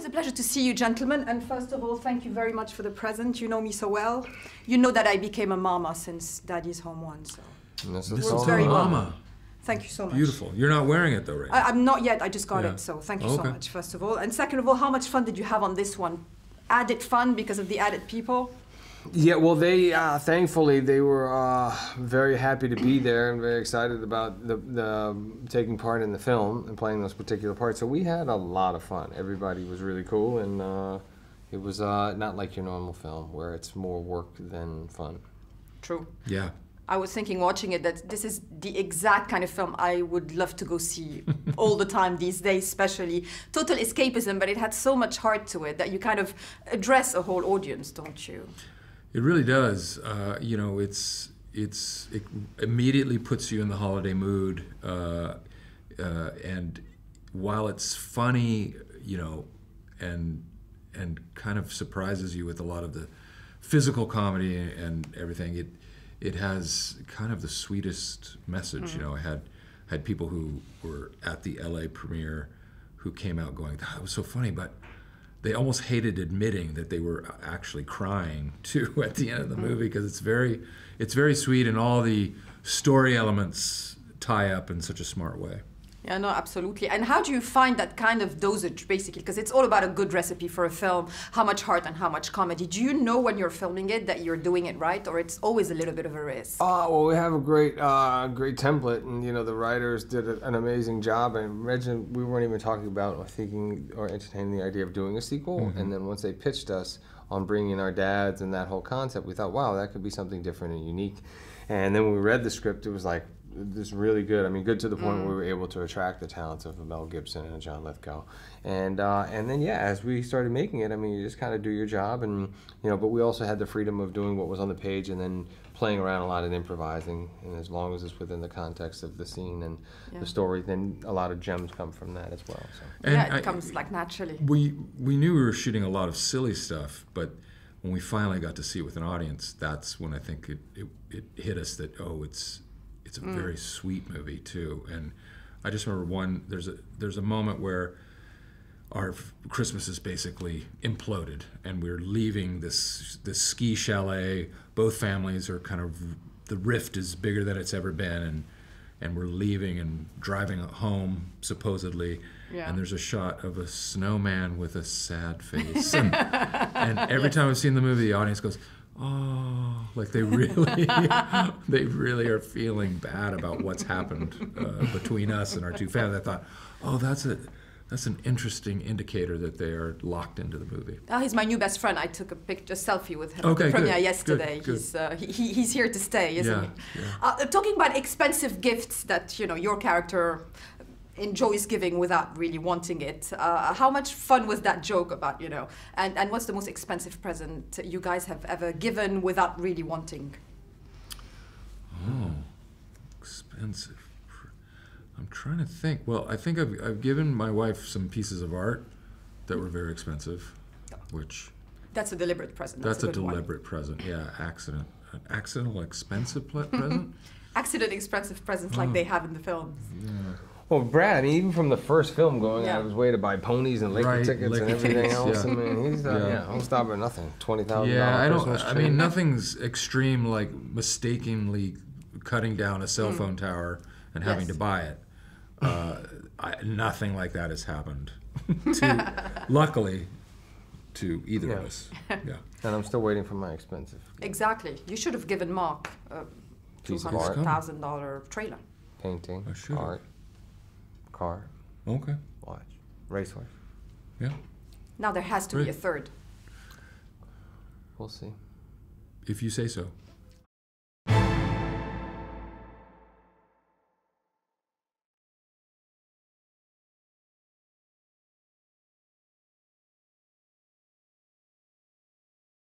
a pleasure to see you, gentlemen. And first of all, thank you very much for the present. You know me so well. You know that I became a mama since Daddy's Home won, so This it is works very well. Mama. Thank you so much. Beautiful. You're not wearing it though, right? I'm not yet. I just got Yeah. it, so thank you so Okay. much, first of all. And second of all, how much fun did you have on this one? Added fun because of the added people? Yeah, well, they thankfully they were very happy to be there and very excited about the taking part in the film and playing those particular parts. So we had a lot of fun. Everybody was really cool, and it was not like your normal film where it's more work than fun. True. Yeah. I was thinking watching it that this is the exact kind of film I would love to go see all the time these days, especially. Total escapism, but it had so much heart to it that you kind of address a whole audience, don't you? It really does. You know, it immediately puts you in the holiday mood, and while it's funny, you know, and kind of surprises you with a lot of the physical comedy and everything, it has kind of the sweetest message. You know, I had people who were at the LA premiere who came out going, "That was so funny," but they almost hated admitting that they were actually crying too at the end of the movie, because it's very sweet, and all the story elements tie up in such a smart way. Yeah, no, absolutely. And how do you find that kind of dosage, basically? Because it's all about a good recipe for a film, how much heart and how much comedy. Do you know when you're filming it that you're doing it right, or it's always a little bit of a risk? Well, we have a great template, and you know the writers did an amazing job. I imagine we weren't even talking about or thinking or entertaining the idea of doing a sequel. And then once they pitched us on bringing our dads and that whole concept, we thought, wow, that could be something different and unique. And then when we read the script, it was like, this is really good. I mean, good to the point where we were able to attract the talents of Mel Gibson and John Lithgow. And then, yeah, as we started making it, I mean, you just kind of do your job, and you know, but we also had the freedom of doing what was on the page and then playing around a lot and improvising. And as long as it's within the context of the scene and the story, then a lot of gems come from that as well. So. And yeah, it comes like naturally. We knew we were shooting a lot of silly stuff, but when we finally got to see it with an audience, that's when I think it hit us that, oh, it's a very sweet movie too. And I just remember there's a moment where our Christmas is basically imploded, and we're leaving this ski chalet. Both families are kind of, the rift is bigger than it's ever been, and we're leaving and driving home supposedly. Yeah. And there's a shot of a snowman with a sad face, and every time I've seen the movie, the audience goes, oh, like they really are feeling bad about what's happened between us and our two families. I thought, oh, that's an interesting indicator that they are locked into the movie. Oh, he's my new best friend. I took a selfie with him okay, at the premiere good, yesterday. good. He's here to stay, isn't he? Yeah. Talking about expensive gifts that, you know, your character enjoys giving without really wanting it. How much fun was that joke about, you know, and what's the most expensive present you guys have ever given without really wanting? Oh, expensive. I'm trying to think. Well, I think I've given my wife some pieces of art that were very expensive, which... That's a deliberate present. That's a good deliberate present, yeah, an accidental expensive present? Accident expensive presents like they have in the films. Yeah. Well, Brad, I mean, even from the first film, going out of his way to buy ponies and Laker tickets and everything else, I mean, he's don't stop at nothing. $20,000. Yeah, I mean, nothing's extreme like mistakenly cutting down a cell phone tower and having to buy it. Nothing like that has happened. Luckily, to either of us. Yeah. And I'm still waiting for my expensive. Exactly. You should have given Mark a $200,000 trailer. Painting, art, car, okay, watch, racehorse. Yeah. Now there has to be a third. We'll see. If you say so.